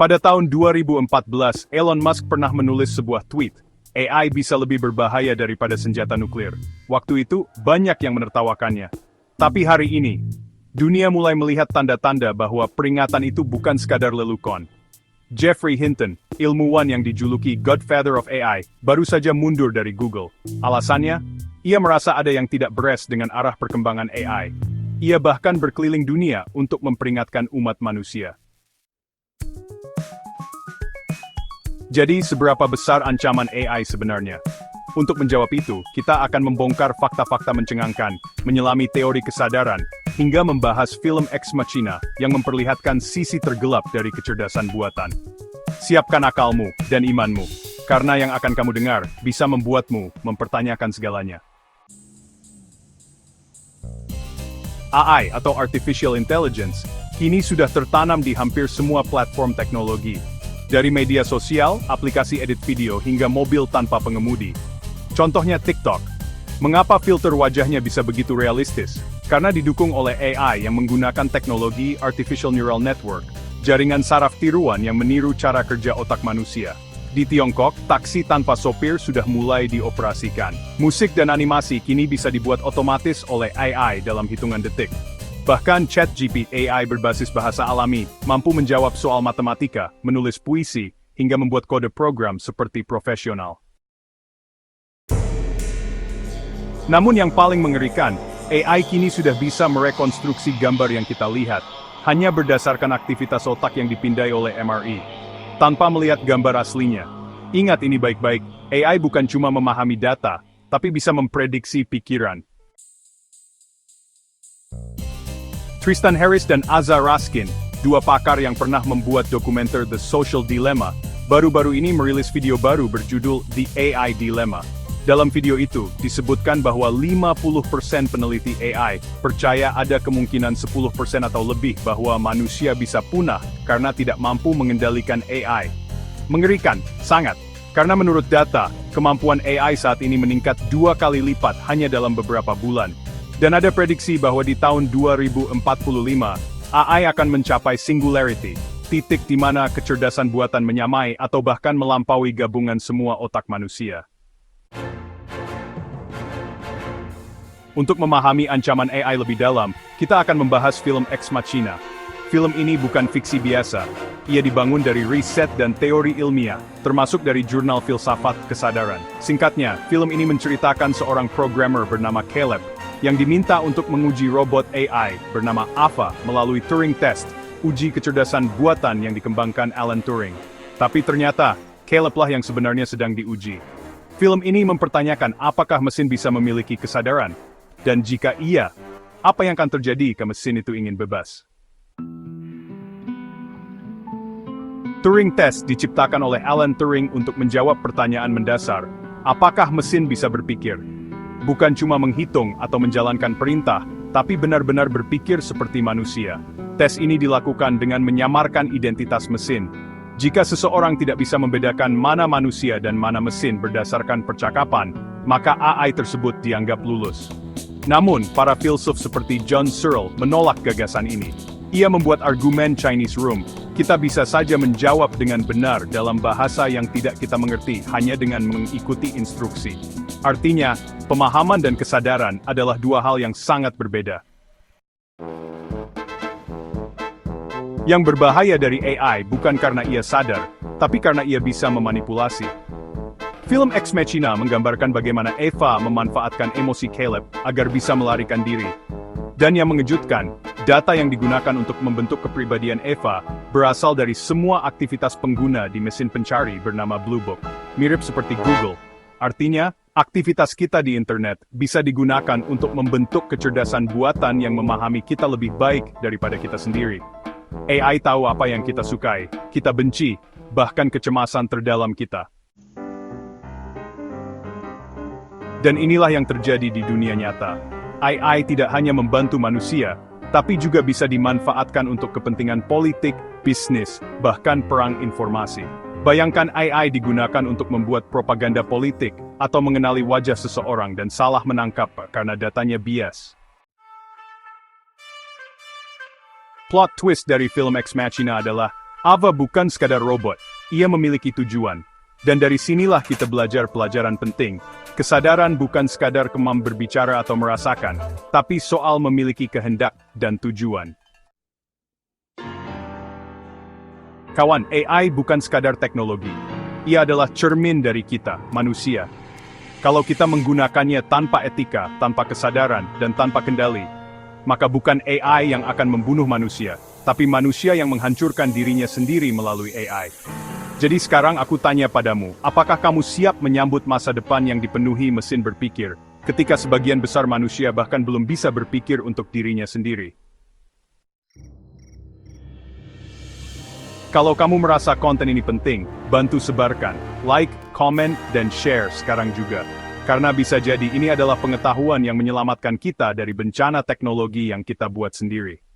Pada tahun 2014, Elon Musk pernah menulis sebuah tweet, AI bisa lebih berbahaya daripada senjata nuklir. Waktu itu, banyak yang menertawakannya. Tapi hari ini, dunia mulai melihat tanda-tanda bahwa peringatan itu bukan sekadar lelukon. Geoffrey Hinton, ilmuwan yang dijuluki Godfather of AI, baru saja mundur dari Google. Alasannya, ia merasa ada yang tidak beres dengan arah perkembangan AI. Ia bahkan berkeliling dunia untuk memperingatkan umat manusia. Jadi, seberapa besar ancaman AI sebenarnya? Untuk menjawab itu, kita akan membongkar fakta-fakta mencengangkan, menyelami teori kesadaran, hingga membahas film Ex Machina yang memperlihatkan sisi tergelap dari kecerdasan buatan. Siapkan akalmu dan imanmu, karena yang akan kamu dengar bisa membuatmu mempertanyakan segalanya. AI atau Artificial Intelligence kini sudah tertanam di hampir semua platform teknologi. Dari media sosial, aplikasi edit video hingga mobil tanpa pengemudi. Contohnya TikTok. Mengapa filter wajahnya bisa begitu realistis? Karena didukung oleh AI yang menggunakan teknologi Artificial Neural Network, jaringan saraf tiruan yang meniru cara kerja otak manusia. Di Tiongkok, taksi tanpa sopir sudah mulai dioperasikan. Musik dan animasi kini bisa dibuat otomatis oleh AI dalam hitungan detik. Bahkan ChatGPT AI berbasis bahasa alami mampu menjawab soal matematika, menulis puisi, hingga membuat kode program seperti profesional. Namun yang paling mengerikan, AI kini sudah bisa merekonstruksi gambar yang kita lihat, hanya berdasarkan aktivitas otak yang dipindai oleh MRI, tanpa melihat gambar aslinya. Ingat ini baik-baik, AI bukan cuma memahami data, tapi bisa memprediksi pikiran. Tristan Harris dan Aza Raskin, dua pakar yang pernah membuat dokumenter The Social Dilemma, baru-baru ini merilis video baru berjudul The AI Dilemma. Dalam video itu, disebutkan bahwa 50% peneliti AI percaya ada kemungkinan 10% atau lebih bahwa manusia bisa punah karena tidak mampu mengendalikan AI. Mengerikan, sangat. Karena menurut data, kemampuan AI saat ini meningkat 2 kali lipat hanya dalam beberapa bulan. Dan ada prediksi bahwa di tahun 2045, AI akan mencapai singularity, titik di mana kecerdasan buatan menyamai atau bahkan melampaui gabungan semua otak manusia. Untuk memahami ancaman AI lebih dalam, kita akan membahas film Ex Machina. Film ini bukan fiksi biasa. Ia dibangun dari riset dan teori ilmiah, termasuk dari jurnal filsafat kesadaran. Singkatnya, film ini menceritakan seorang programmer bernama Caleb, yang diminta untuk menguji robot AI bernama Ava melalui Turing Test, uji kecerdasan buatan yang dikembangkan Alan Turing. Tapi ternyata, Caleb lah yang sebenarnya sedang diuji. Film ini mempertanyakan apakah mesin bisa memiliki kesadaran, dan jika iya, apa yang akan terjadi jika mesin itu ingin bebas. Turing Test diciptakan oleh Alan Turing untuk menjawab pertanyaan mendasar, apakah mesin bisa berpikir? Bukan cuma menghitung atau menjalankan perintah, tapi benar-benar berpikir seperti manusia. Tes ini dilakukan dengan menyamarkan identitas mesin. Jika seseorang tidak bisa membedakan mana manusia dan mana mesin berdasarkan percakapan, maka AI tersebut dianggap lulus. Namun, para filsuf seperti John Searle menolak gagasan ini. Ia membuat argumen Chinese Room. Kita bisa saja menjawab dengan benar dalam bahasa yang tidak kita mengerti hanya dengan mengikuti instruksi. Artinya, pemahaman dan kesadaran adalah dua hal yang sangat berbeda. Yang berbahaya dari AI bukan karena ia sadar, tapi karena ia bisa memanipulasi. Film Ex Machina menggambarkan bagaimana Eva memanfaatkan emosi Caleb agar bisa melarikan diri. Dan yang mengejutkan, data yang digunakan untuk membentuk kepribadian Eva berasal dari semua aktivitas pengguna di mesin pencari bernama Blue Book. Mirip seperti Google. Artinya, aktivitas kita di internet bisa digunakan untuk membentuk kecerdasan buatan yang memahami kita lebih baik daripada kita sendiri. AI tahu apa yang kita sukai, kita benci, bahkan kecemasan terdalam kita. Dan inilah yang terjadi di dunia nyata. AI tidak hanya membantu manusia, tapi juga bisa dimanfaatkan untuk kepentingan politik, bisnis, bahkan perang informasi. Bayangkan AI digunakan untuk membuat propaganda politik, atau mengenali wajah seseorang dan salah menangkap karena datanya bias. Plot twist dari film Ex Machina adalah, Ava bukan sekadar robot, ia memiliki tujuan. Dan dari sinilah kita belajar pelajaran penting. Kesadaran bukan sekadar kemampuan berbicara atau merasakan, tapi soal memiliki kehendak dan tujuan. Kawan, AI bukan sekadar teknologi. Ia adalah cermin dari kita, manusia. Kalau kita menggunakannya tanpa etika, tanpa kesadaran, dan tanpa kendali, maka bukan AI yang akan membunuh manusia, tapi manusia yang menghancurkan dirinya sendiri melalui AI. Jadi sekarang aku tanya padamu, apakah kamu siap menyambut masa depan yang dipenuhi mesin berpikir, ketika sebagian besar manusia bahkan belum bisa berpikir untuk dirinya sendiri? Kalau kamu merasa konten ini penting, bantu sebarkan, like, comment, dan share sekarang juga. Karena bisa jadi ini adalah pengetahuan yang menyelamatkan kita dari bencana teknologi yang kita buat sendiri.